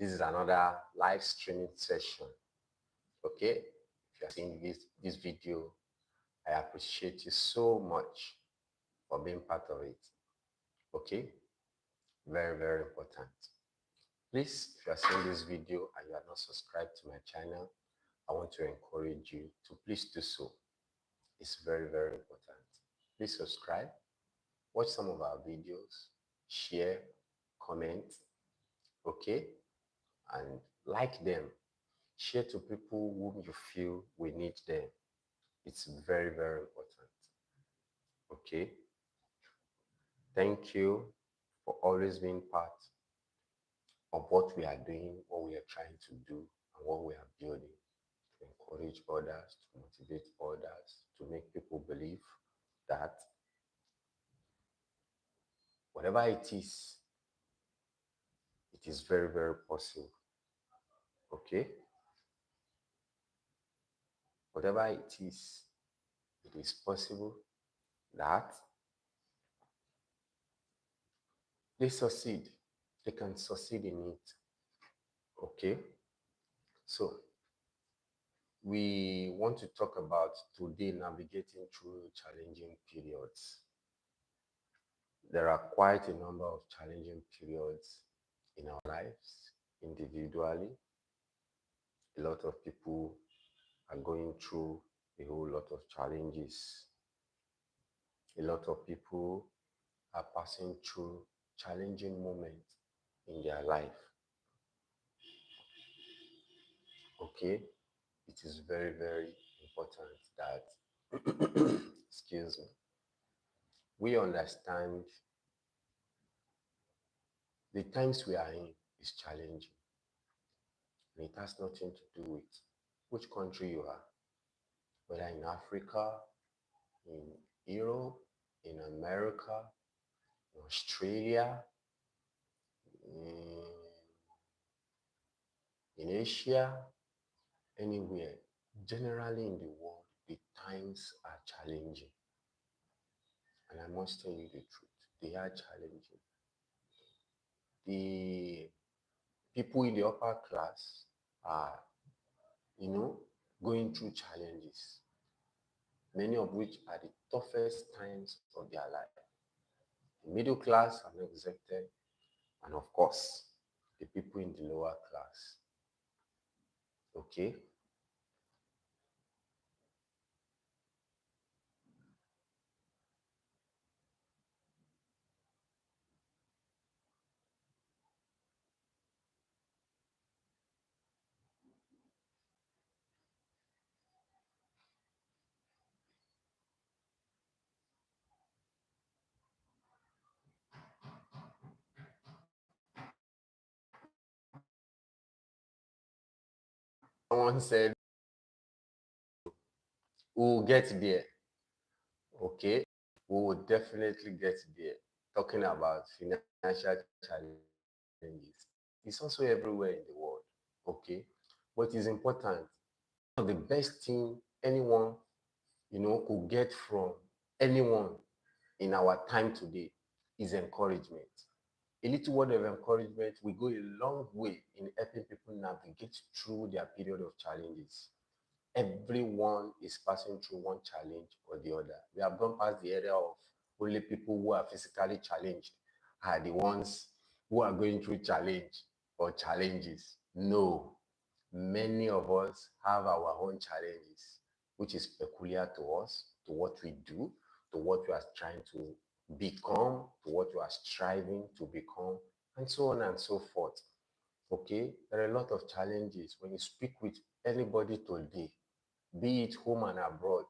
This is another live streaming session. Okay, if you are seeing this video, I appreciate you so much for being part of it. Okay, very, very important. Please, if you are seeing this video and you are not subscribed to my channel, I want to encourage you to please do so. It's very, very important. Please subscribe, watch some of our videos, share, comment, okay, and like them. Share to people whom you feel we need them. It's very, very important. Okay. Thank you for always being part of what we are doing, what we are trying to do, and what we are building to encourage others, to motivate others, to make people believe that whatever it is very, very possible. Okay? Whatever it is possible that they succeed. They can succeed in it. Okay? So, we want to talk about today navigating through challenging periods. There are quite a number of challenging periods in our lives individually. A lot of people are going through a whole lot of challenges. A lot of people are passing through challenging moments in their life. Okay? It is very, very important that, excuse me, we understand the times we are in is challenging. And it has nothing to do with which country you are, whether in Africa, in Europe, in America, in Australia, in, in Asia, anywhere. Generally in the world, the times are challenging. And I must tell you the truth, they are challenging. The people in the upper class are, going through challenges, many of which are the toughest times of their life. The middle class are not exempted, and of course, the people in the lower class. Okay? Someone said, we'll get there. Okay? We will definitely get there. Talking about financial challenges. It's also everywhere in the world. Okay? What is important, one of the best thing anyone, could get from anyone in our time today is encouragement. A little word of encouragement will go a long way in helping people navigate through their period of challenges. Everyone is passing through one challenge or the other. We have gone past the area of only people who are physically challenged are the ones who are going through challenge or challenges. No, many of us have our own challenges, which is peculiar to us, to what we do, to what we are trying to become, to what we are striving to become, and so on and so forth. Okay, there are a lot of challenges. When you speak with anybody today, be it home and abroad,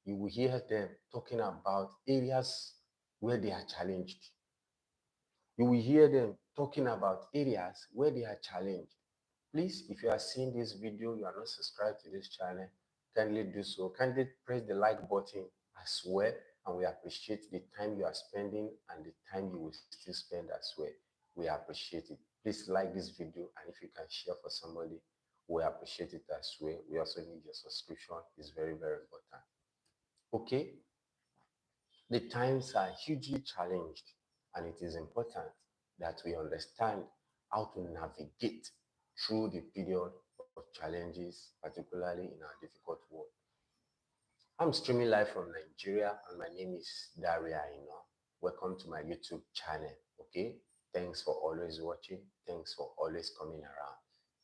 you will hear them talking about areas where they are challenged. You will hear them talking about areas where they are challenged. Please, if you are seeing this video, you are not subscribed to this channel, kindly do so. Kindly press the like button as well, and we appreciate the time you are spending and the time you will still spend as well. We appreciate it. Please like this video, and if you can share for somebody, we appreciate it as well. We also need your subscription. It's very, very important. Okay? The times are hugely challenged, and it is important that we understand how to navigate through the period of challenges, particularly in our difficult world. I'm streaming live from Nigeria, and my name is Daria Ino. Welcome to my YouTube channel. Okay, thanks for always watching. Thanks for always coming around.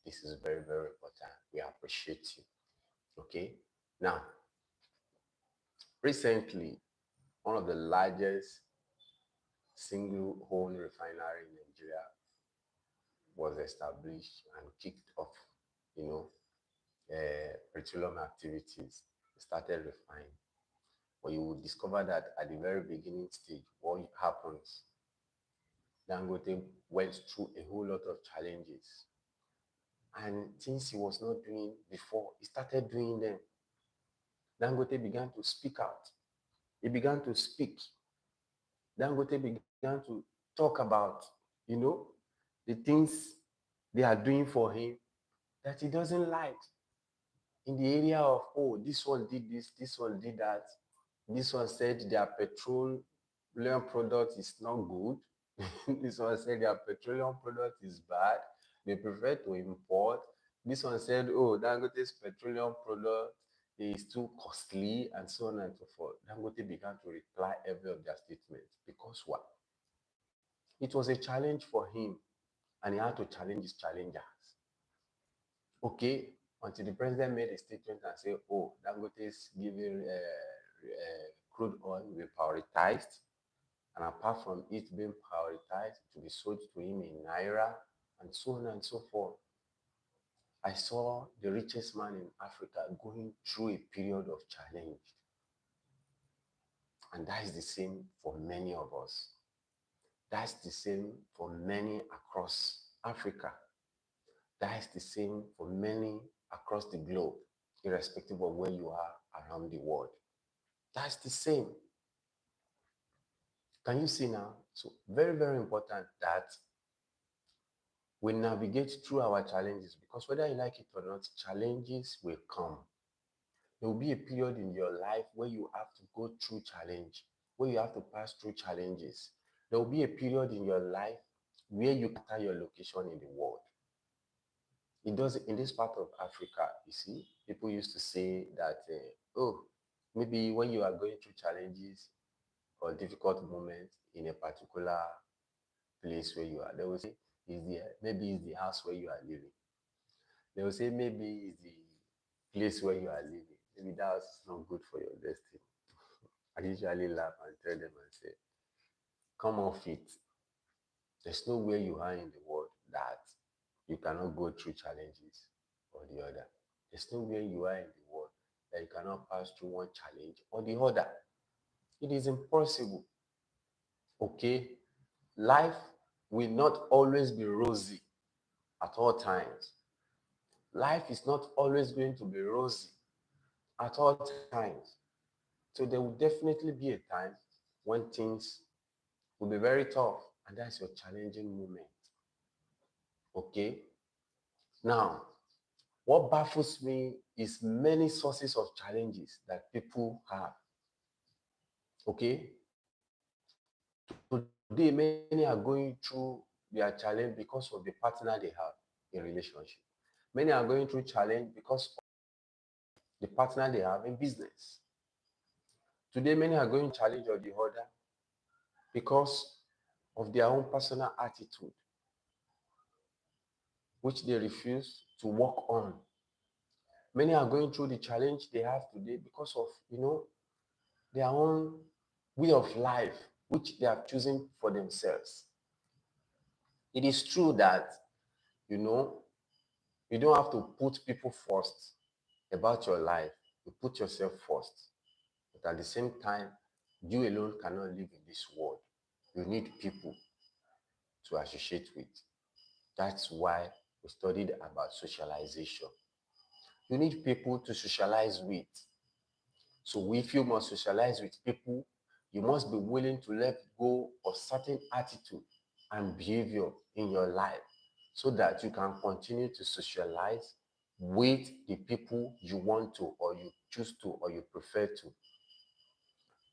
This is very, very important. We appreciate you. Okay, now, recently, one of the largest single owned refinery in Nigeria was established and kicked off, you know, petroleum activities. Started refining. But you will discover that at the very beginning stage, what happens, Dangote went through a whole lot of challenges. And things he was not doing before, he started doing them. Dangote began to speak out. He began to speak. Dangote began to talk about, you know, the things they are doing for him that he doesn't like in the area of, oh, this one did this one did that. This one said their petroleum product is not good. This one said their petroleum product is bad. They prefer to import. This one said, oh, Dangote's petroleum product is too costly, and so on and so forth. Dangote began to reply every of their statements. Because what? It was a challenge for him, and he had to challenge his challengers. Okay, until the president made a statement and said, oh, Dangote is giving crude oil will be prioritized. And apart from it being prioritized, to be sold to him in Naira, and so on and so forth. I saw the richest man in Africa going through a period of challenge. And that is the same for many of us. That's the same for many across Africa. That is the same for many across the globe, irrespective of where you are around the world. That's the same. Can you see now? So very, very important that we navigate through our challenges, because whether you like it or not, challenges will come. There will be a period in your life where you have to go through challenge, where you have to pass through challenges. There will be a period in your life where you enter your location in the world. It does in this part of Africa, you see, people used to say that, oh, maybe when you are going through challenges or difficult moments in a particular place where you are, they will say, maybe it's the house where you are living. They will say maybe it's the place where you are living. Maybe that's not good for your destiny. I usually laugh and tell them and say, come off it. There's nowhere you are in the world that you cannot go through challenges or the other. There's nowhere you are in the world that you cannot pass through one challenge or the other. It is impossible. Okay? Life will not always be rosy at all times. Life is not always going to be rosy at all times. So there will definitely be a time when things will be very tough, and that's your challenging moment. Okay? Now, what baffles me is many sources of challenges that people have. Okay? Today, many are going through their challenge because of the partner they have in relationship. Many are going through challenge because of the partner they have in business. Today, many are going challenge or the other because of their own personal attitude, which they refuse to work on. Many are going through the challenge they have today because of, their own way of life, which they have chosen for themselves. It is true that, you know, you don't have to put people first about your life. You put yourself first. But at the same time, you alone cannot live in this world. You need people to associate with. That's why we studied about socialization. You need people to socialize with. So if you must socialize with people, you must be willing to let go of certain attitude and behavior in your life so that you can continue to socialize with the people you want to, or you choose to, or you prefer to.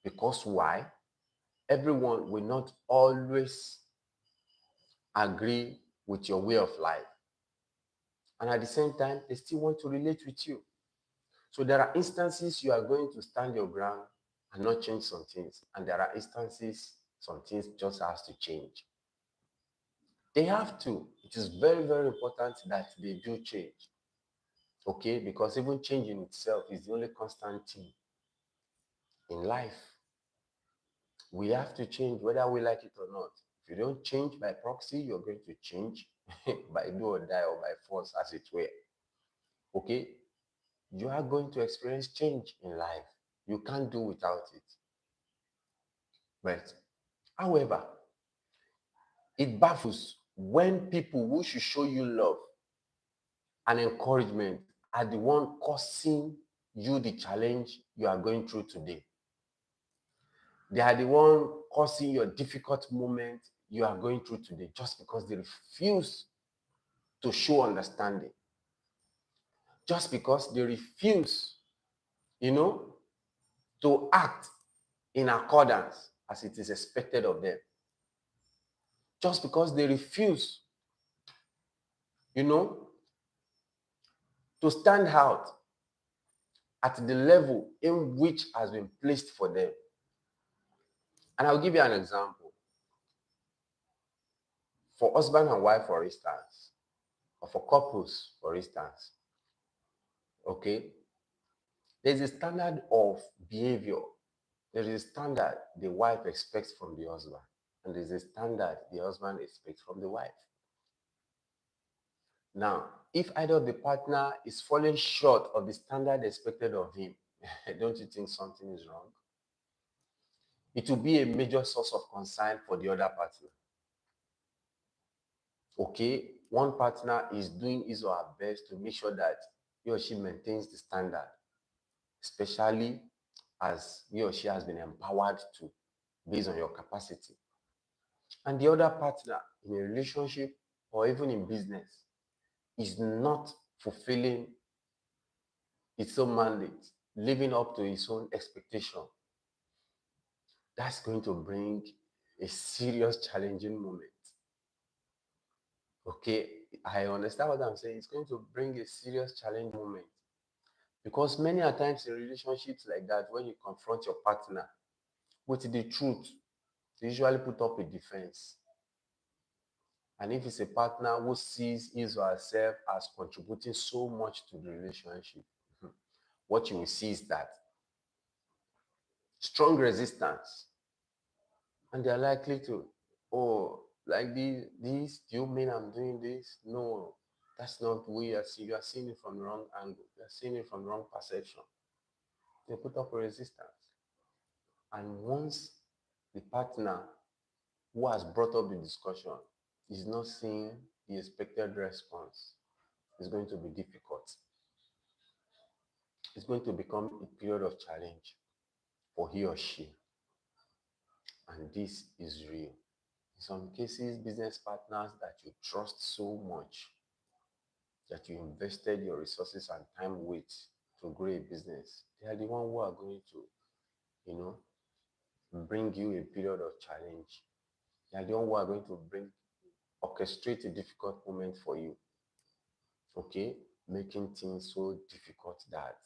Because why? Everyone will not always agree with your way of life. And at the same time, they still want to relate with you. So there are instances you are going to stand your ground and not change some things. And there are instances some things just has to change. They have to. It is very, very important that they do change. Okay? Because even change in itself is the only constant thing in life. We have to change whether we like it or not. If you don't change by proxy, you're going to change by do or die or by force, as it were. Okay? You are going to experience change in life. You can't do without it. But, however, it baffles when people who should show you love and encouragement are the one causing you the challenge you are going through today. They are the one causing your difficult moment you are going through today just because they refuse to show understanding. Just because they refuse, you know, to act in accordance as it is expected of them. Just because they refuse, you know, to stand out at the level in which has been placed for them. And I'll give you an example. For husband and wife, for instance, or for couples, for instance, okay, there's a standard of behavior. There is a standard the wife expects from the husband, and there's a standard the husband expects from the wife. Now, if either of the partner is falling short of the standard expected of him, don't you think something is wrong? It will be a major source of concern for the other partner. Okay, one partner is doing his or her best to make sure that he or she maintains the standard, especially as he or she has been empowered to based on your capacity. And the other partner in a relationship or even in business is not fulfilling its own mandate, living up to its own expectation. That's going to bring a serious challenging moment. Okay, I understand what I'm saying. It's going to bring a serious challenge moment. Because many a times in relationships like that, when you confront your partner with the truth, they usually put up a defense. And if it's a partner who sees his or herself as contributing so much to the relationship, what you will see is that strong resistance. And they're likely to, oh, like this, do you mean I'm doing this? No, that's not the way you are seeing. You are seeing it from the wrong angle. You are seeing it from the wrong perception. They put up a resistance. And once the partner who has brought up the discussion is not seeing the expected response, it's going to be difficult. It's going to become a period of challenge for he or she. And this is real. In some cases, business partners that you trust so much, that you invested your resources and time with to grow a business, they are the ones who are going to, you know, bring you a period of challenge. They are the ones who are going to orchestrate a difficult moment for you. Okay? Making things so difficult that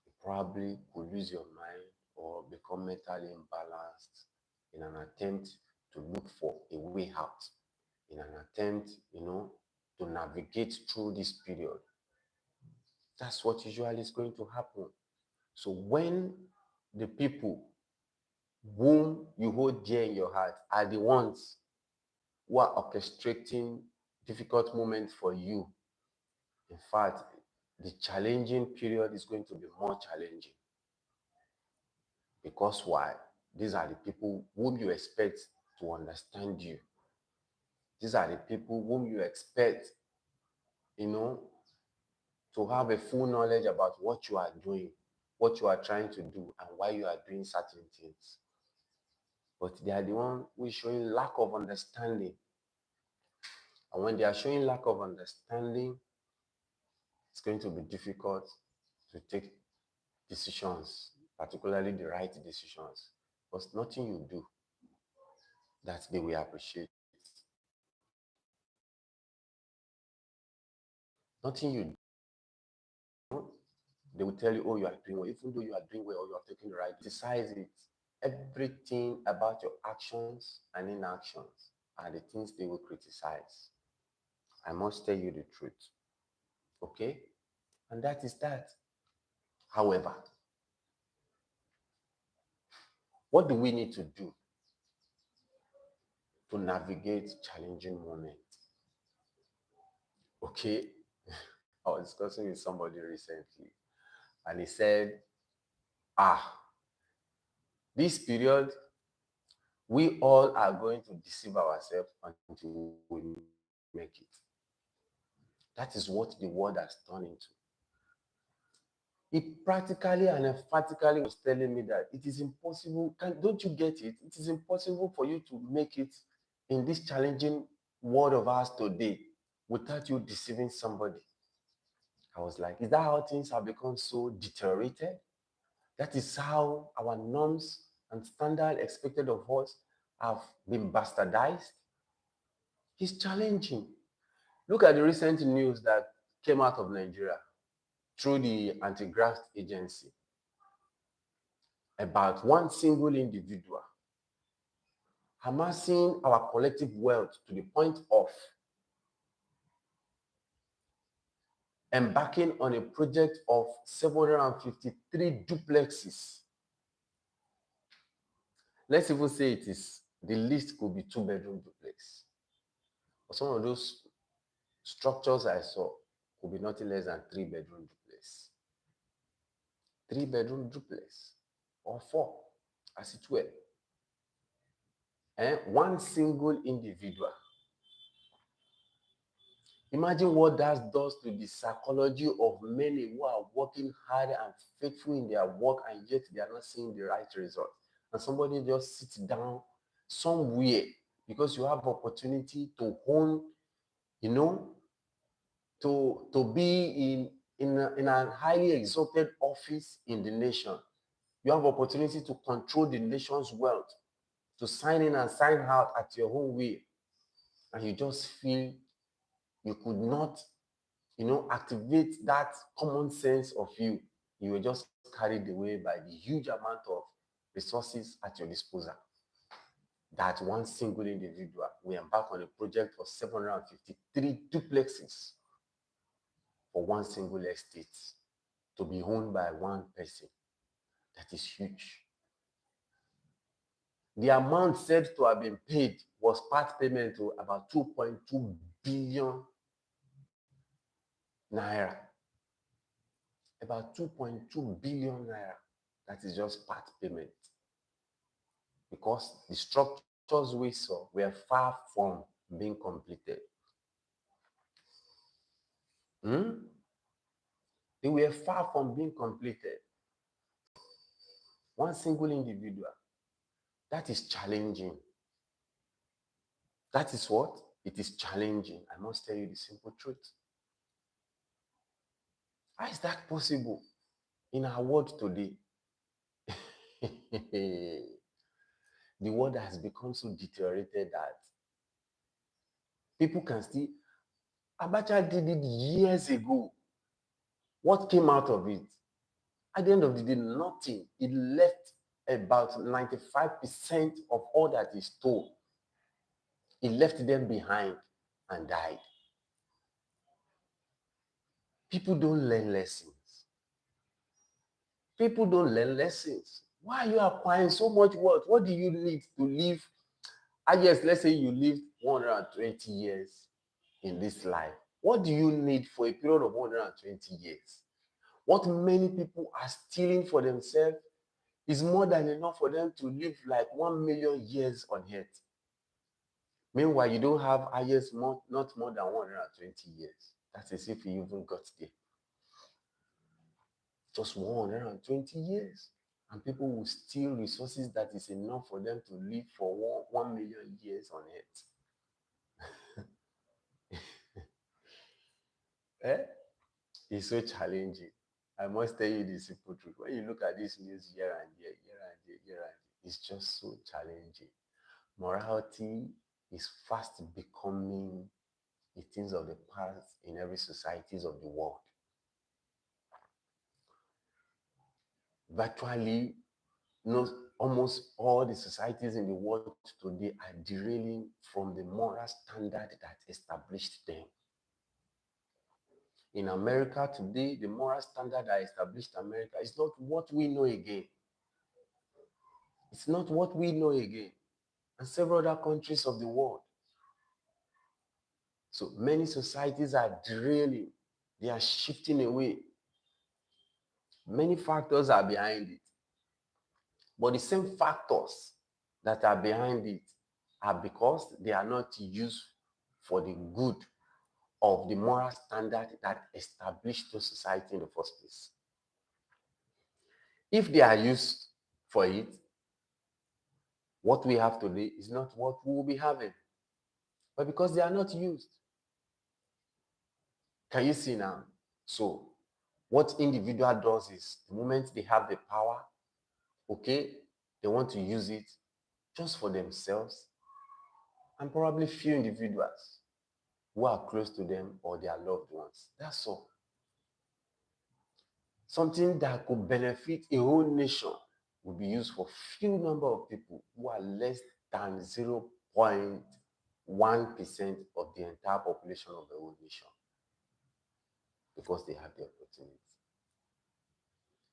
you probably could lose your mind or become mentally imbalanced in an attempt to look for a way out, in an attempt, to navigate through this period. That's what usually is going to happen. So when the people whom you hold dear in your heart are the ones who are orchestrating difficult moments for you, in fact, the challenging period is going to be more challenging. Because why? These are the people whom you expect to understand you. These are the people whom you expect, you know, to have a full knowledge about what you are doing, what you are trying to do, and why you are doing certain things. But they are the one who is showing lack of understanding. And when they are showing lack of understanding, it's going to be difficult to take decisions, particularly the right decisions. Because nothing you do that they will appreciate. Nothing you do, they will tell you, oh, you are doing well, even though you are doing well or you are taking the right. Criticize it. Everything about your actions and inactions are the things they will criticize. I must tell you the truth. Okay? And that is that. However, what do we need to do to navigate challenging moments? Okay? I was discussing with somebody recently, and he said, ah, this period, we all are going to deceive ourselves until we make it. That is what the world has turned into. He practically and emphatically was telling me that it is impossible. Don't you get it? It is impossible for you to make it in this challenging world of ours today without you deceiving somebody. I was like, is that how things have become so deteriorated? That is how our norms and standard expected of us have been bastardized? It's challenging. Look at the recent news that came out of Nigeria through the anti-graft agency about one single individual amassing our collective wealth to the point of embarking on a project of 753 duplexes. Let's even say it is the least could be 2-bedroom duplex. But some of those structures I saw could be nothing less than 3-bedroom duplex. 3-bedroom duplex or 4, as it were. And one single individual. Imagine what that does to the psychology of many who are working hard and faithful in their work, and yet they are not seeing the right result. And somebody just sits down somewhere because you have opportunity to hone, you know, to be in a highly exalted office in the nation. You have opportunity to control the nation's wealth, to sign in and sign out at your own way, and you just feel you could not, activate that common sense of you. You were just carried away by the huge amount of resources at your disposal. That one single individual will embark on a project of 753 duplexes for one single estate to be owned by one person. That is huge. The amount said to have been paid was part payment to about 2.2 billion naira. About 2.2 billion naira. That is just part payment. Because the structures we saw were far from being completed. Hmm? They were far from being completed. One single individual. That is challenging. That is what? It is challenging. I must tell you the simple truth. How is that possible in our world today? The world has become so deteriorated that people can still. Abacha did it years ago. What came out of it? At the end of the day, nothing. It left about 95% of all that he stole. He left them behind and died. People don't learn lessons. People don't learn lessons. Why are you acquiring so much wealth? What do you need to live? I guess, let's say you lived 120 years in this life. What do you need for a period of 120 years? What many people are stealing for themselves is more than enough for them to live like 1 million years on earth. Meanwhile, you don't have not more than 120 years. That's as if you even got there. Just 120 years. And people will steal resources that is enough for them to live for 1 million years on earth. Eh? It's so challenging. I must tell you the simple truth. When you look at this news year and year, year and year, year and year, it's just so challenging. Morality is fast becoming, is things of the past in every societies of the world. Virtually, no, almost all the societies in the world today are derailing from the moral standard that established them. In America today, the moral standard that established America is not what we know again. It's not what we know again. And several other countries of the world. So many societies are derailing. They are shifting away. Many factors are behind it. But the same factors that are behind it are because they are not used for the good of the moral standard that established the society in the first place. If they are used for it, what we have today is not what we will be having. But because they are not used, can you see now? So, what individual does is the moment they have the power, okay, they want to use it just for themselves and probably few individuals who are close to them or their loved ones. That's all. Something that could benefit a whole nation will be used for few number of people who are less than 0.1% of the entire population of the whole nation because they have the opportunity.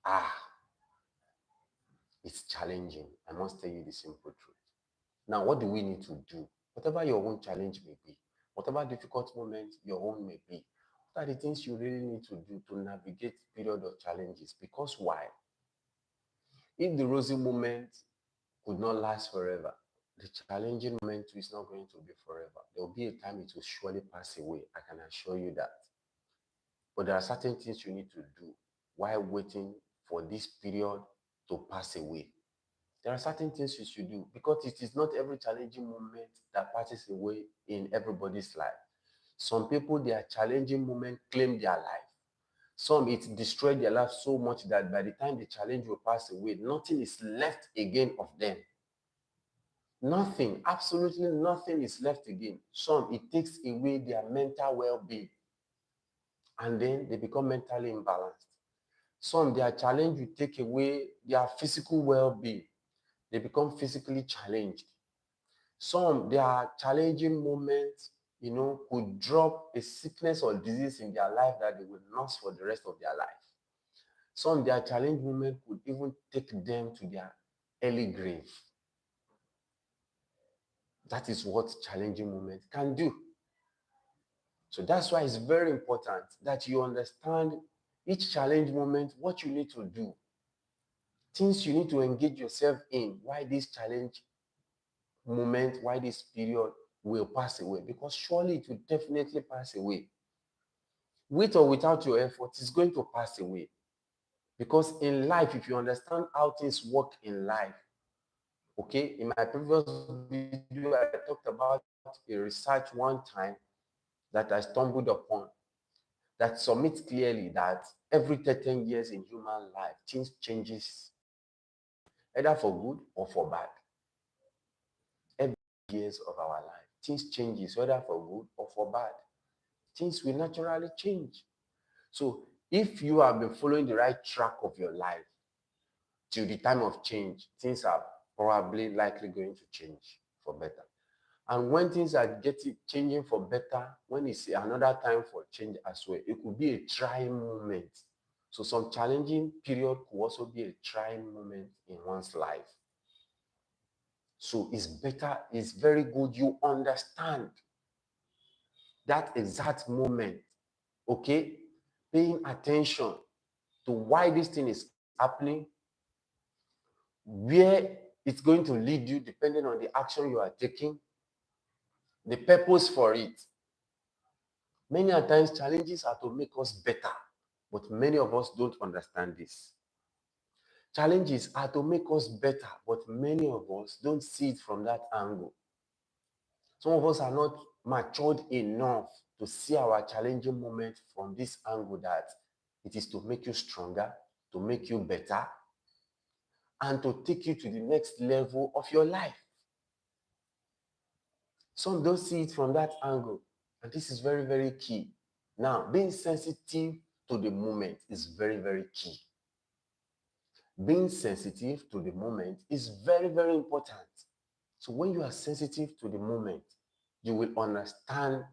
Ah, it's challenging. I must tell you the simple truth. Now, what do we need to do? Whatever your own challenge may be, whatever difficult moment your own may be, what are the things you really need to do to navigate period of challenges? Because why? If the rosy moment could not last forever, the challenging moment is not going to be forever. There will be a time it will surely pass away. I can assure you that. But there are certain things you need to do while waiting for this period to pass away. There are certain things you should do because it is not every challenging moment that passes away in everybody's life. Some people, their challenging moment claim their life. Some, it destroyed their life so much that by the time the challenge will pass away, nothing is left again of them. Nothing, absolutely nothing is left again. Some, it takes away their mental well-being. And then they become mentally imbalanced. Some, their challenge will take away their physical well-being. They become physically challenged. Some, their challenging moments, could drop a sickness or disease in their life that they will nurse for the rest of their life. Some, their challenging moment could even take them to their early grave. That is what challenging moment can do. So that's why it's very important that you understand each challenge moment, what you need to do, things you need to engage yourself in, why this challenge moment, why this period will pass away, because surely it will definitely pass away. With or without your effort, it's going to pass away. Because in life, if you understand how things work in life, okay, in my previous video, I talked about a research one time that I stumbled upon that submits clearly that every 13 years in human life, things changes, either for good or for bad. Every years of our life, things changes, whether for good or for bad. Things will naturally change. So if you have been following the right track of your life till the time of change, things are probably likely going to change for better. And when things are changing for better, when it's another time for change as well, it could be a trying moment. So some challenging period could also be a trying moment in one's life. So it's better, it's very good you understand that exact moment, okay? Paying attention to why this thing is happening, where it's going to lead you depending on the action you are taking, the purpose for it. Many a times challenges are to make us better, but many of us don't understand this. Challenges are to make us better, but many of us don't see it from that angle. Some of us are not matured enough to see our challenging moment from this angle that it is to make you stronger, to make you better, and to take you to the next level of your life. Some don't see it from that angle. And this is very, very key. Now, being sensitive to the moment is very, very key. Being sensitive to the moment is very, very important. So when you are sensitive to the moment, you will understand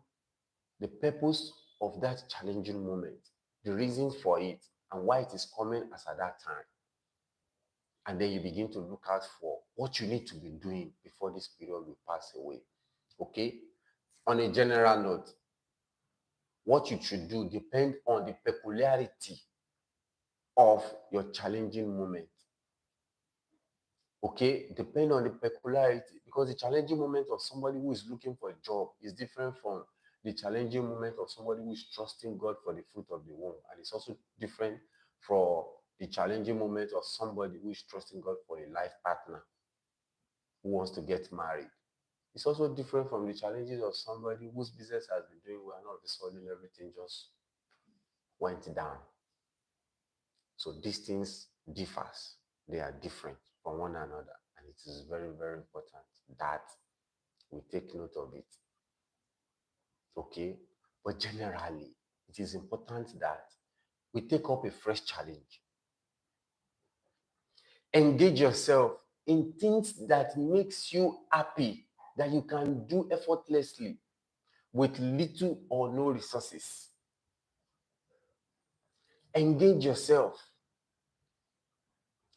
the purpose of that challenging moment, the reasons for it, and why it is coming as at that time. And then you begin to look out for what you need to be doing before this period will pass away. Okay? On a general note, what you should do depends on the peculiarity of your challenging moment. Okay, depend on the peculiarity, because the challenging moment of somebody who is looking for a job is different from the challenging moment of somebody who is trusting God for the fruit of the womb, and it's also different from the challenging moment of somebody who is trusting God for a life partner who wants to get married. It's also different from the challenges of somebody whose business has been doing well and all of a sudden everything just went down. So these things differs. They are different from one another, and it is very, very important that we take note of it. Okay? But generally, it is important that we take up a fresh challenge. Engage yourself in things that makes you happy, that you can do effortlessly with little or no resources. Engage yourself,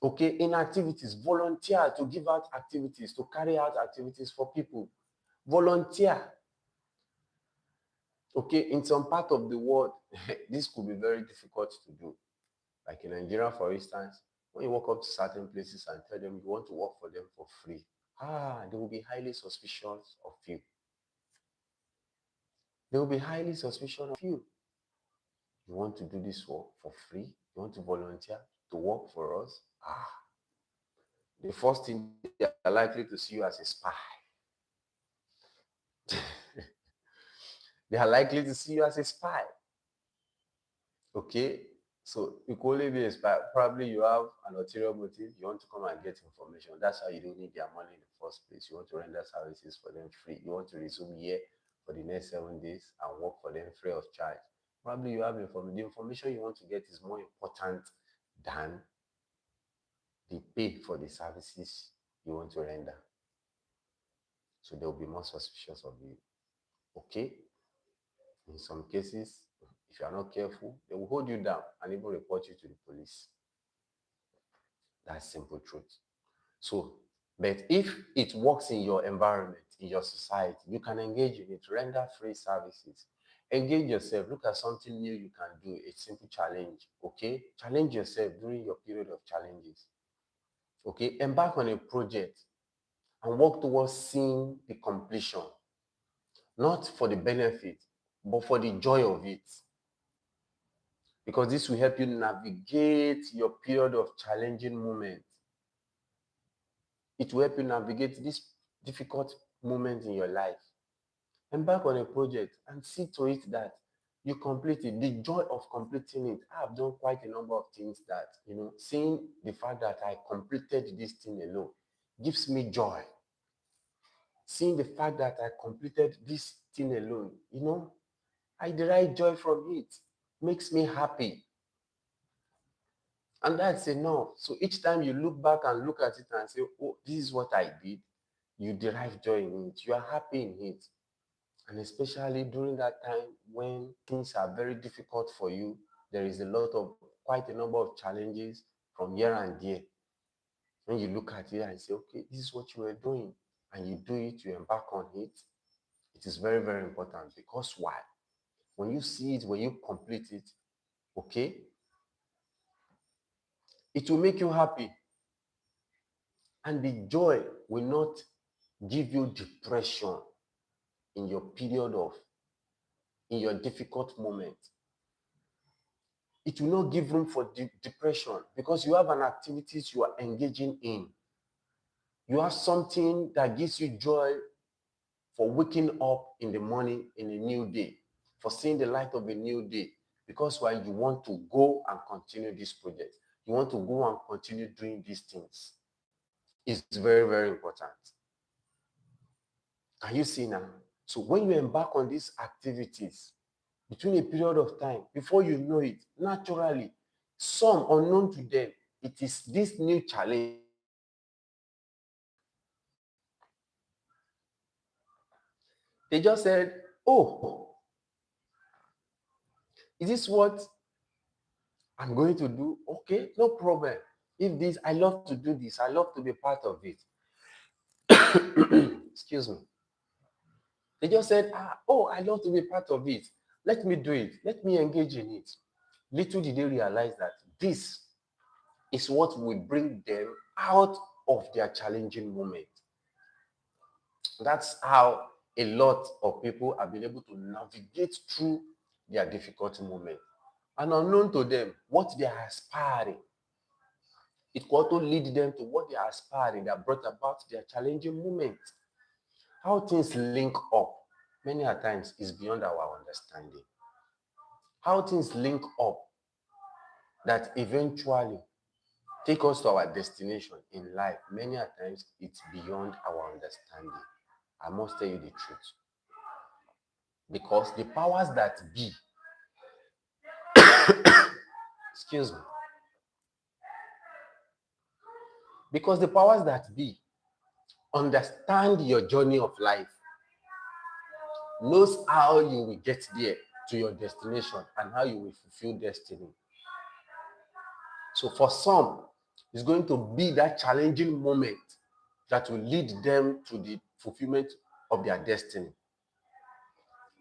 okay, in activities. Volunteer to give out activities, to carry out activities for people. Volunteer. Okay, in some part of the world, this could be very difficult to do. Like in Nigeria, for instance, when you walk up to certain places and tell them you want to work for them for free, they will be highly suspicious of you. They will be highly suspicious of you. You want to do this work for free? You want to volunteer to work for us? The first thing, they are likely to see you as a spy. They are likely to see you as a spy. Okay? So you could only be a spy. Probably you have an ulterior motive. You want to come and get information. That's how you don't need their money in the first place. You want to render services for them free. You want to resume here for the next 7 days and work for them free of charge. Probably you have information. The information you want to get is more important than the pay for the services you want to render. So they'll be more suspicious of you. Okay? In some cases, if you are not careful, they will hold you down and even report you to the police. That's simple truth. So, but if it works in your environment, in your society, you can engage in it, render free services. Engage yourself. Look at something new you can do, a simple challenge. Okay? Challenge yourself during your period of challenges. Okay? Embark on a project and work towards seeing the completion. Not for the benefit, but for the joy of it. Because this will help you navigate your period of challenging moments. It will help you navigate this difficult moment in your life. Embark on a project and see to it that you complete it. The joy of completing it. I have done quite a number of things that, seeing the fact that I completed this thing alone gives me joy. Seeing the fact that I completed this thing alone, I derive joy from it. Makes me happy. And that's enough. So each time you look back and look at it and say, oh, this is what I did, you derive joy in it. You are happy in it. And especially during that time when things are very difficult for you, there is quite a number of challenges from here and there. When you look at it and say, okay, this is what you were doing, and you do it, you embark on it, it is very, very important. Because why? When you see it, when you complete it, okay, it will make you happy. And the joy will not give you depression in your in your difficult moment. It will not give room for depression because you have an activities you are engaging in. You have something that gives you joy for waking up in the morning in a new day, for seeing the light of a new day. Because why? You want to go and continue this project. You want to go and continue doing these things. It's very, very important. Can you see now? So when you embark on these activities, between a period of time, before you know it, naturally, some unknown to them, it is this new challenge that will bring them out. They just said, oh, is this what I'm going to do? Okay, no problem. If this, I love to do this, I love to be part of it. Excuse me. They just said, oh, I love to be part of it. Let me do it. Let me engage in it. Little did they realize that this is what will bring them out of their challenging moment. That's how a lot of people have been able to navigate through their difficult moment. And unknown to them, what they are aspiring, it could also lead them to what they are aspiring that brought about their challenging moment. How things link up, many a times, is beyond our understanding. How things link up that eventually take us to our destination in life, many a times, it's beyond our understanding. I must tell you the truth. Because the powers that be, excuse me, because the powers that be understand your journey of life, knows how you will get there to your destination and how you will fulfill destiny. So for some, it's going to be that challenging moment that will lead them to the fulfillment of their destiny.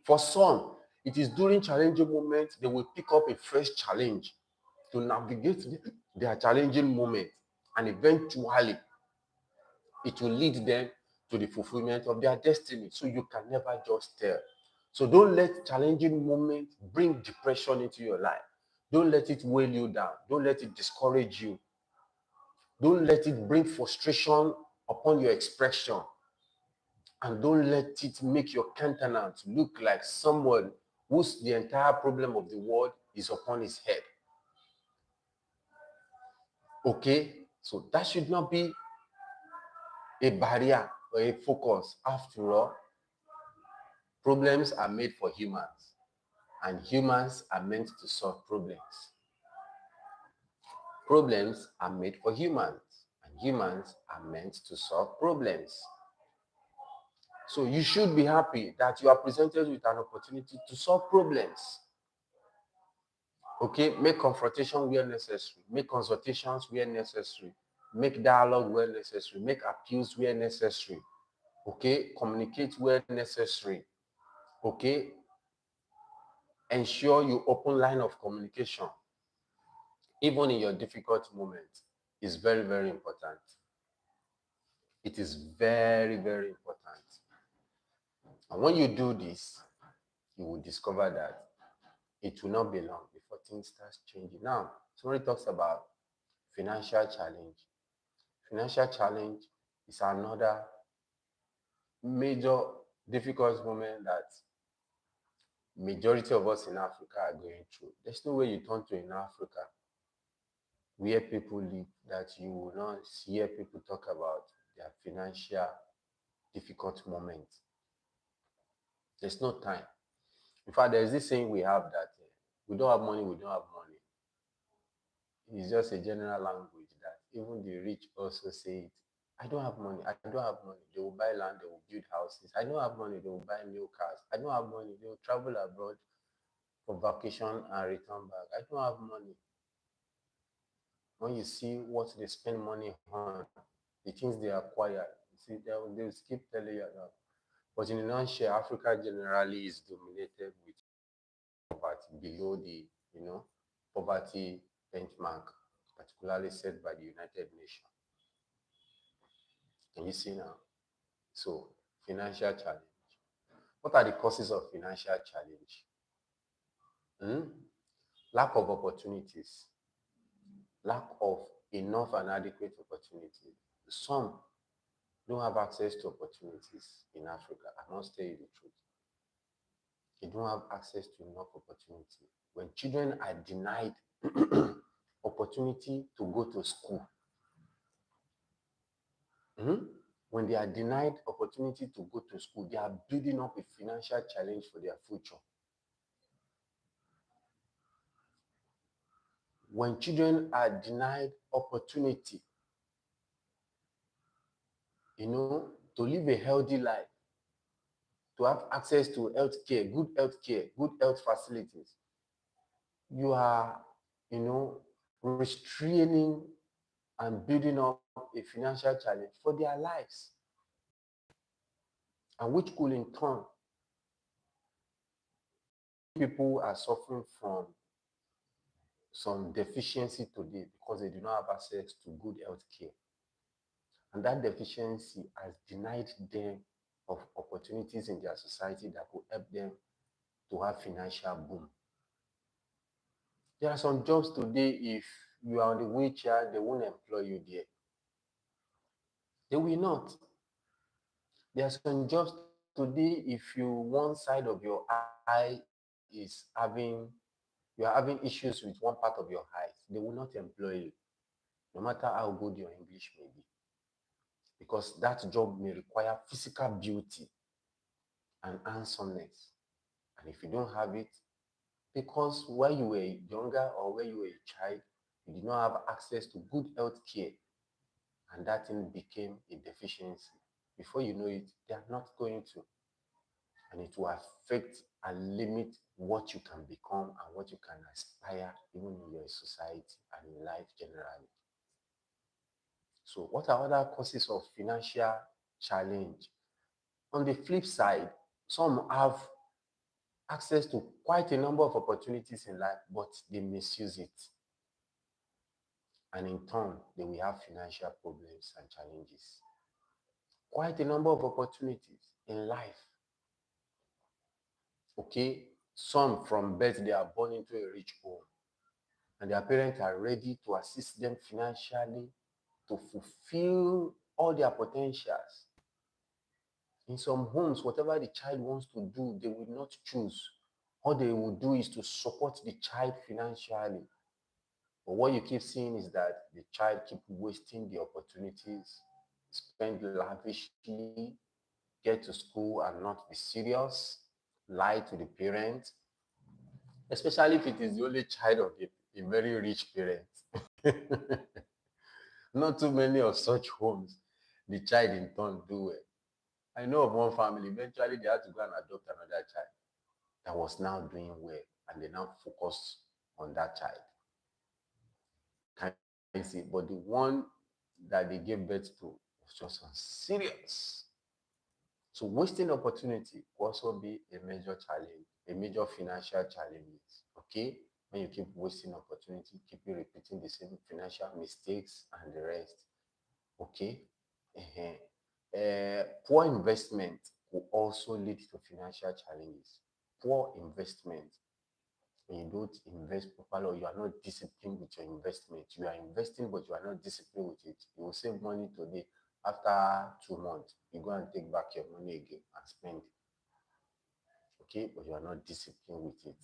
For some, it is during challenging moments they will pick up a fresh challenge to navigate their challenging moment, and eventually it will lead them to the fulfillment of their destiny. So you can never just tell. So don't let challenging moments bring depression into your life. Don't let it weigh you down. Don't let it discourage you. Don't let it bring frustration upon your expression. And don't let it make your countenance look like someone whose the entire problem of the world is upon his head. Okay? So that should not be a barrier or a focus. After all, problems are made for humans, and humans are meant to solve problems. Problems are made for humans, and humans are meant to solve problems. So you should be happy that you are presented with an opportunity to solve problems. Okay, make confrontation where necessary, make consultations where necessary, make dialogue where necessary, make appeals where necessary. Okay, communicate where necessary. Okay, ensure you open line of communication, even in your difficult moments, is very, very important. It is very, very important. And when you do this, you will discover that it will not be long before things start changing. Now, somebody talks about financial challenge. Financial challenge is another major difficult moment that majority of us in Africa are going through. There's no way you turn to in Africa where people live that you will not hear people talk about their financial difficult moments. There's no time. In fact, there's this saying we have that we don't have money, we don't have money. It's just a general language that even the rich also say it. I don't have money. I don't have money. They will buy land, they will build houses. I don't have money. They will buy new cars. I don't have money. They will travel abroad for vacation and return back. I don't have money. When you see what they spend money on, the things they acquire, you see, they will keep telling you that. But in a nutshell, Africa generally is dominated with poverty below the, poverty benchmark, particularly set by the United Nations. Can you see now? So, financial challenge. What are the causes of financial challenge? Hmm? Lack of opportunities, lack of enough and adequate opportunities. Some don't have access to opportunities in Africa. I must tell you the truth. They don't have access to enough opportunity. When children are denied opportunity to go to school, hmm? when they are denied opportunity to go to school, they are building up a financial challenge for their future. When children are denied opportunity, to live a healthy life, to have access to health care, good health facilities, you are, restraining and building up a financial challenge for their lives, and which could in turn, people are suffering from some deficiency today because they do not have access to good health care. And that deficiency has denied them of opportunities in their society that could help them to have financial boom. There are some jobs today, if you are on the wheelchair, they won't employ you there. They will not. There are some jobs today, if one side of your eye is you are having issues with one part of your eye, they will not employ you, no matter how good your English may be. Because that job may require physical beauty and handsomeness. And if you don't have it, because when you were younger or when you were a child, you did not have access to good health care, and that thing became a deficiency. Before you know it, they are not going to. And it will affect and limit what you can become and what you can aspire, even in your society and in life generally. So, what are other causes of financial challenge? On the flip side, some have access to quite a number of opportunities in life, but they misuse it. And in turn, they will have financial problems and challenges. Quite a number of opportunities in life. Okay, some from birth, they are born into a rich home, and their parents are ready to assist them financially to fulfill all their potentials. In some homes, whatever the child wants to do, they will not choose. All they will do is to support the child financially. But what you keep seeing is that the child keep wasting the opportunities, spend lavishly, get to school and not be serious, lie to the parent, especially if it is the only child of a very rich parent. Not too many of such homes, the child in turn do well. I know of one family, eventually they had to go and adopt another child that was now doing well, and they now focus on that child. Can you see? But the one that they gave birth to was just on serious. So wasting opportunity will also be a major challenge, a major financial challenge. Okay? When you keep wasting opportunity, keep repeating the same financial mistakes and the rest. Okay? Poor investment will also lead to financial challenges. Poor investment, when you don't invest properly or you are not disciplined with your investment. You are investing, but you are not disciplined with it. You will save money today. After 2 months, you go and take back your money again and spend it. Okay, but you are not disciplined with it.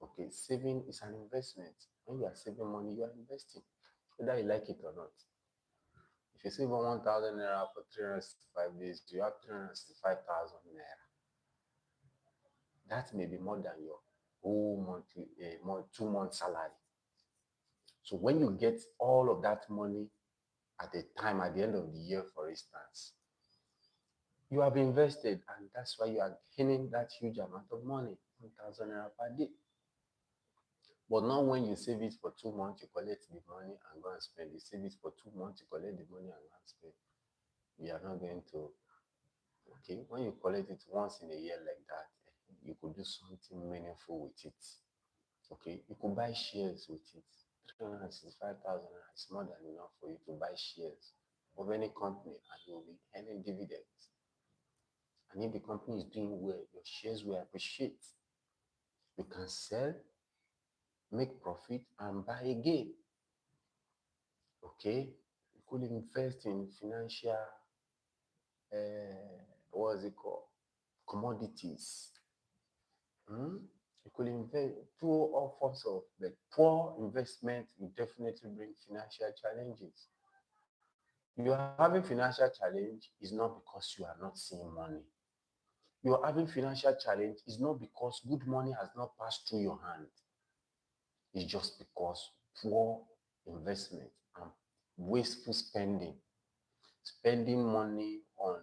Okay, saving is an investment. When you are saving money, you are investing, whether you like it or not. If you save 1,000 naira for 365 days, you have 365,000 naira. That may be more than your whole monthly, 2 month salary. So when you get all of that money at a time at the end of the year, for instance, you have invested, and that's why you are gaining that huge amount of money, 1,000 naira per day. But not when you save it for 2 months, you collect the money and go and spend. You save it for 2 months, you collect the money and go and spend. You are not going to, okay, when you collect it once in a year like that, you could do something meaningful with it. Okay, you could buy shares with it. 365,000 is more than enough for you to buy shares of any company, and you will be earning dividends. And if the company is doing well, your shares will appreciate. You can sell, make profit, and buy again. Okay, you could invest in financial, what is it called? Commodities. You could invest through all forms of, but poor investment will definitely bring financial challenges. You're having financial challenge is not because you are not seeing money. You're having financial challenge is not because good money has not passed through your hand. It's just because poor investment and wasteful spending, spending money on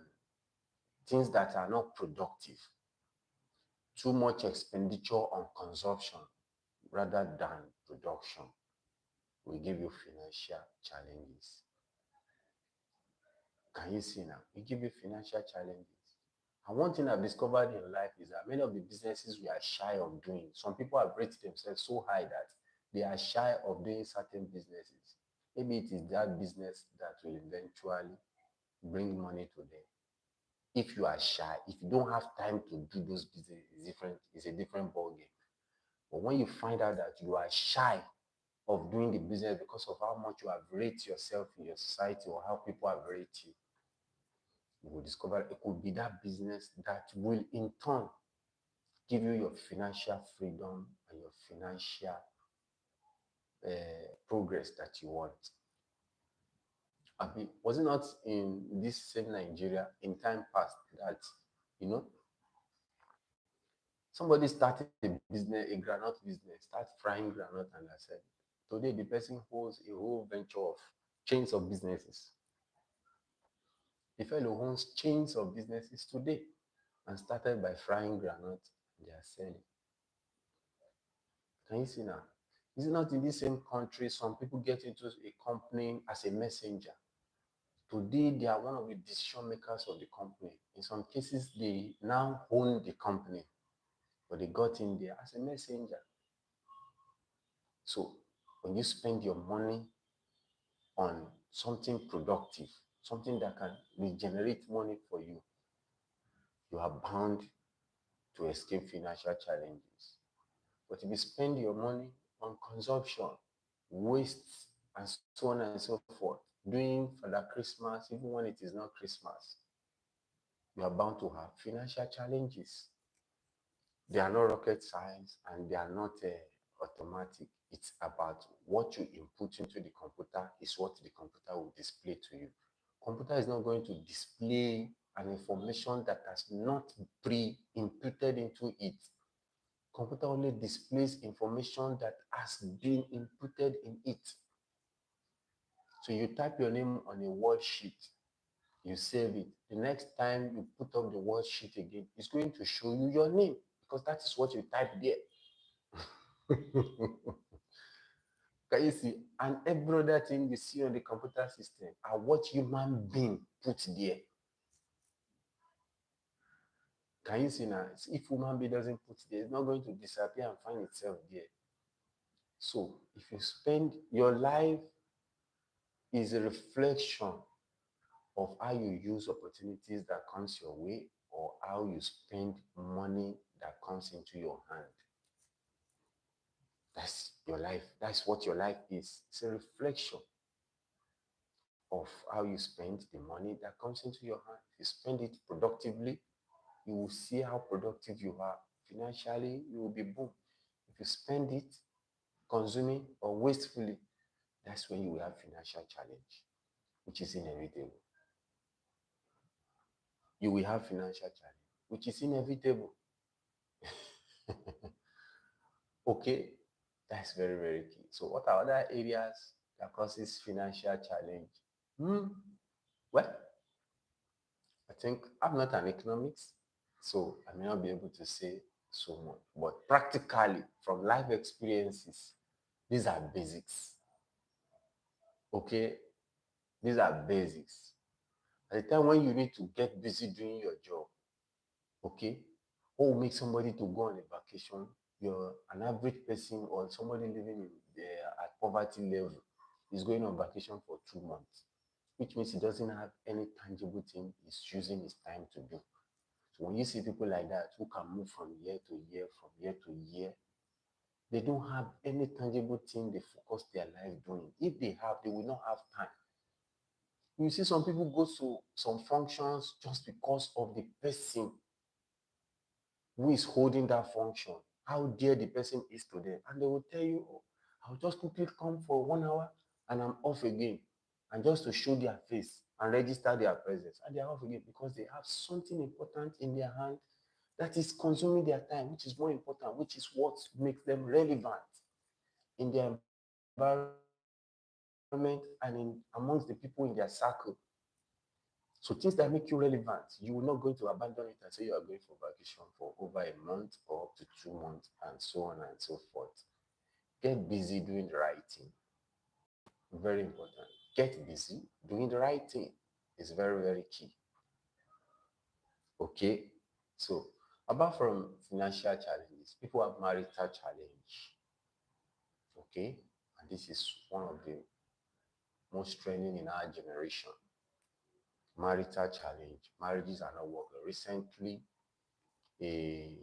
things that are not productive, too much expenditure on consumption rather than production will give you financial challenges. Can you see now? It give you financial challenges. And one thing I've discovered in life is that many of the businesses we are shy of doing, some people have rated themselves so high that they are shy of doing certain businesses. Maybe it is that business that will eventually bring money to them. If you are shy, if you don't have time to do those businesses, it's a different ballgame. But when you find out that you are shy of doing the business because of how much you have rated yourself in your society or how people have rated you, you will discover it could be that business that will in turn give you your financial freedom and your financial progress that you want. I mean, was it not in this same Nigeria in time past that, you know, somebody started a business, a granite business, start frying granite, and I said, today the person holds a whole venture of chains of businesses. The fellow owns chains of businesses today and started by frying granite. They are selling. Can you see now? Is it not in this same country some people get into a company as a messenger? Today, they are one of the decision makers of the company. In some cases, they now own the company, but they got in there as a messenger. So when you spend your money on something productive, something that can regenerate money for you, you are bound to escape financial challenges. But if you spend your money on consumption, waste, and so on and so forth, doing for that Christmas, even when it is not Christmas, you are bound to have financial challenges. They are not rocket science and they are not automatic. It's about what you input into the computer is what the computer will display to you. Computer is not going to display an information that has not pre-inputted into it. Computer only displays information that has been inputted in it. So you type your name on a word sheet, you save it. The next time you put up the word sheet again, it's going to show you your name because that is what you type there. Can you see? And every other thing you see on the computer system are what human being put there. Can you see now? If human being doesn't put there, it's not going to disappear and find itself there. So if you spend your life is a reflection of how you use opportunities that comes your way or how you spend money that comes into your hand. That's your life. That's what your life is. It's a reflection of how you spend the money that comes into your hand. If you spend it productively, you will see how productive you are. Financially, you will be boom. If you spend it consuming or wastefully, that's when you will have financial challenge, which is inevitable. You will have financial challenge, which is inevitable. Okay, that's very, very key. So what are other areas that causes financial challenge? Well, I think I'm not an economics, so I may not be able to say so much. But practically, from life experiences, these are basics. Okay, these are basics. At the time when you need to get busy doing your job, okay, what will make somebody to go on a vacation? You're an average person or somebody living in at poverty level is going on vacation for 2 months, which means he doesn't have any tangible thing he's using his time to do. So when you see people like that who can move from year to year, from year to year, they don't have any tangible thing they focus their life doing. If they have, they will not have time. You see some people go to some functions just because of the person who is holding that function, how dear the person is to them. And they will tell you, oh, I'll just quickly come for 1 hour and I'm off again. and just to show their face and register their presence. And they are off again because they have something important in their hand that is consuming their time, which is more important, which is what makes them relevant in their environment and amongst the people in their circle. So things that make you relevant, you will not going to abandon it and say you are going for vacation for over a month or up to 2 months and so on and so forth. Get busy doing the right thing. Very important. Get busy doing the right thing. It's very, very key. Okay. So apart from financial challenges, people have marital challenge. Okay. And this is one of the most trending in our generation. Marital challenge. Marriages are not working. Recently, a,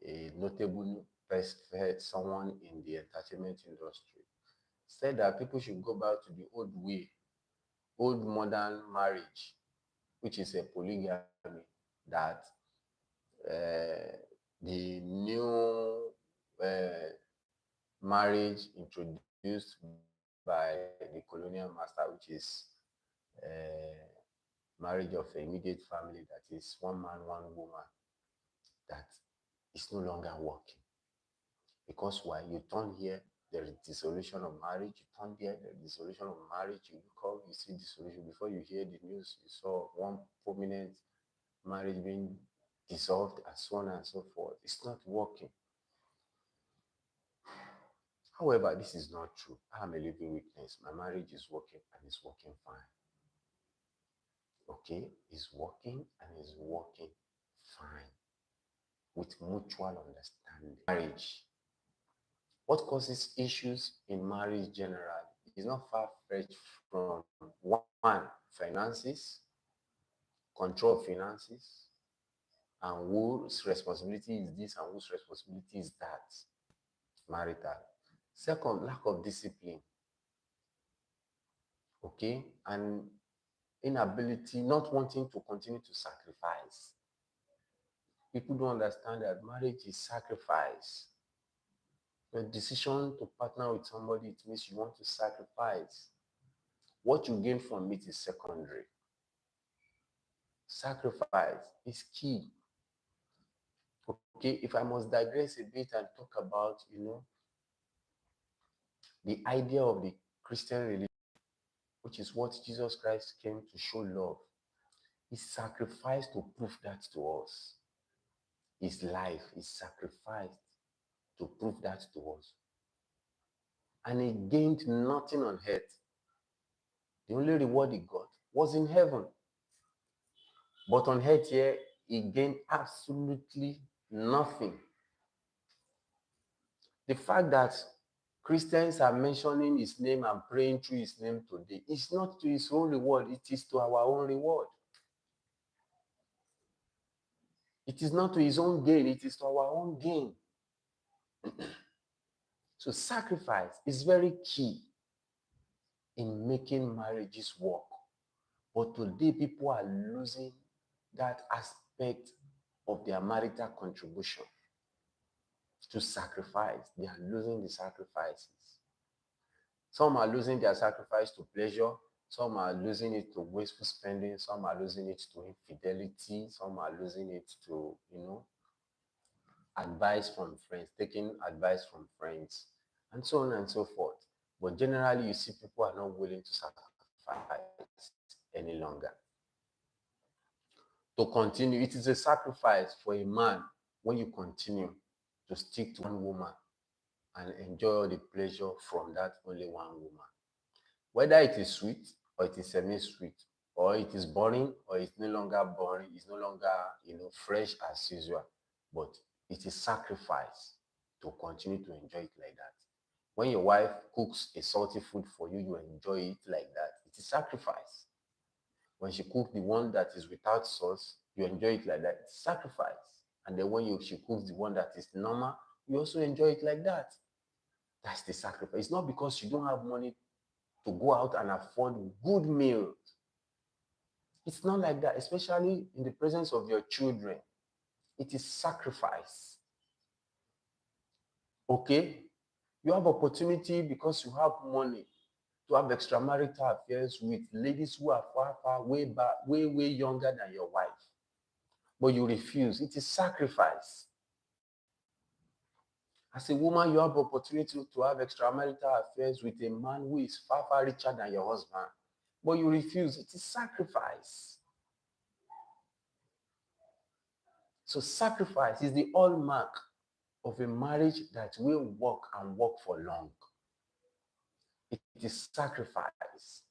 a notable person, someone in the entertainment industry, said that people should go back to the old way, old modern marriage, which is a polygamy, that the new uh, marriage introduced by the colonial master, which is uh, marriage of an immediate family, that is one man, one woman, that is no longer working. Because why? You turn here, there is dissolution of marriage. You turn there is dissolution of marriage. You come, you see dissolution. Before you hear the news, you saw one prominent marriage being dissolved and so on and so forth. It's not working. However, this is not true. I am a living witness. My marriage is working and it's working fine. Okay? It's working and it's working fine with mutual understanding. Marriage. What causes issues in marriage generally is not far-fetched from one, finances, control of finances, and whose responsibility is this and whose responsibility is that. Marital. Second, lack of discipline. Okay? And inability, not wanting to continue to sacrifice. People don't understand that marriage is sacrifice. The decision to partner with somebody, it means you want to sacrifice. What you gain from it is secondary. Sacrifice is key. Okay, if I must digress a bit and talk about, the idea of the Christian religion, which is what Jesus Christ came to show love, he sacrificed to prove that to us. His life is sacrificed to prove that to us. And he gained nothing on earth. The only reward he got was in heaven. But on earth here, he gained absolutely nothing. The fact that Christians are mentioning his name and praying through his name today is not to his own reward, it is to our own reward. It is not to his own gain, it is to our own gain. So sacrifice is very key in making marriages work. But today, people are losing that aspect of their marital contribution to sacrifice. They are losing the sacrifices. Some are losing their sacrifice to pleasure. Some are losing it to wasteful spending. Some are losing it to infidelity. Some are losing it to, advice from friends, taking advice from friends, and so on and so forth. But generally, you see people are not willing to sacrifice any longer. To continue, it is a sacrifice for a man when you continue to stick to one woman and enjoy all the pleasure from that only one woman. Whether it is sweet or it is semi-sweet, or it is boring or it's no longer boring, it's no longer, fresh as usual, but it is sacrifice to continue to enjoy it like that. When your wife cooks a salty food for you, you enjoy it like that. It is sacrifice. When she cooks the one that is without sauce, you enjoy it like that. It's sacrifice. And then when she cooks the one that is normal, you also enjoy it like that. That's the sacrifice. It's not because you don't have money to go out and afford good meals. It's not like that, especially in the presence of your children. It is sacrifice. Okay? You have opportunity because you have money to have extramarital affairs with ladies who are far, far, way back, way, way younger than your wife. But you refuse. It is sacrifice. As a woman, you have opportunity to have extramarital affairs with a man who is far, far richer than your husband. But you refuse. It is sacrifice. So sacrifice is the hallmark of a marriage that will work and work for long. It is sacrifice.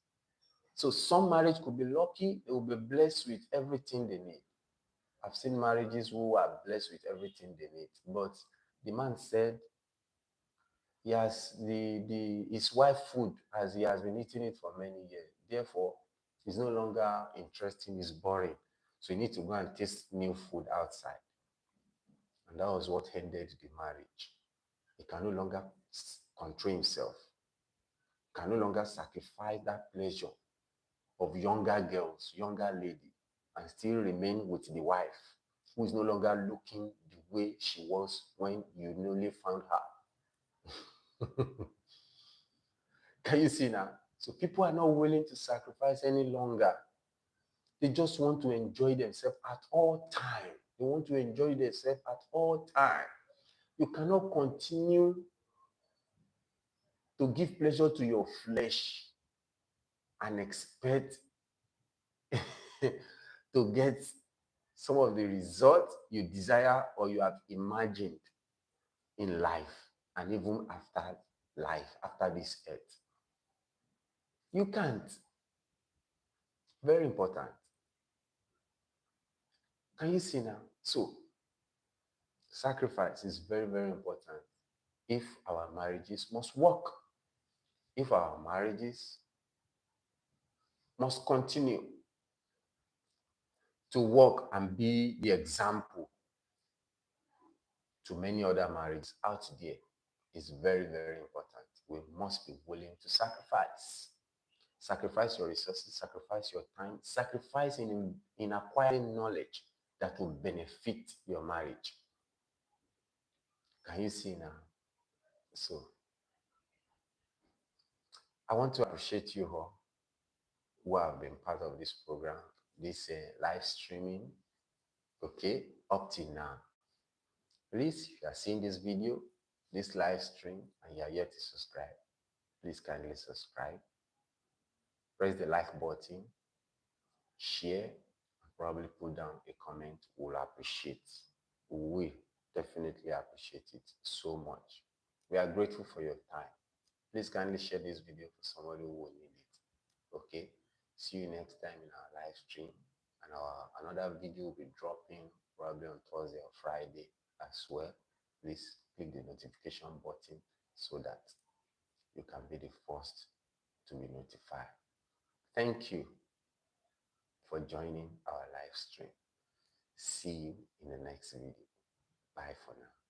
So some marriage could be lucky, they will be blessed with everything they need. I've seen marriages who are blessed with everything they need. But the man said he has his wife food as he has been eating it for many years. Therefore, it's no longer interesting, it's boring. So you need to go and taste new food outside. And that was what ended the marriage. He can no longer control himself, can no longer sacrifice that pleasure of younger girls, younger lady, and still remain with the wife who is no longer looking the way she was when you newly found her. Can you see now? So people are not willing to sacrifice any longer. They just want to enjoy themselves at all time. They want to enjoy themselves at all time. You cannot continue to give pleasure to your flesh and expect to get some of the results you desire or you have imagined in life and even after life, after this earth. You can't. Very important. Can you see now? So, sacrifice is very, very important if our marriages must work, if our marriages must continue to work and be the example to many other marriages out there. Is very, very important. We must be willing to sacrifice. Sacrifice your resources, sacrifice your time, sacrifice in acquiring knowledge that will benefit your marriage. Can you see now? So, I want to appreciate you all who have been part of this program, this live streaming, okay, up till now. Please, if you are seeing this video, this live stream, and you are yet to subscribe, please kindly subscribe. Press the like button, share, and probably put down a comment. We'll appreciate. We definitely appreciate it so much. We are grateful for your time. Please kindly share this video for somebody who will need it. Okay? See you next time in our live stream. And another video will be dropping probably on Thursday or Friday as well. Please click the notification button so that you can be the first to be notified. Thank you for joining our live stream. See you in the next video. Bye for now.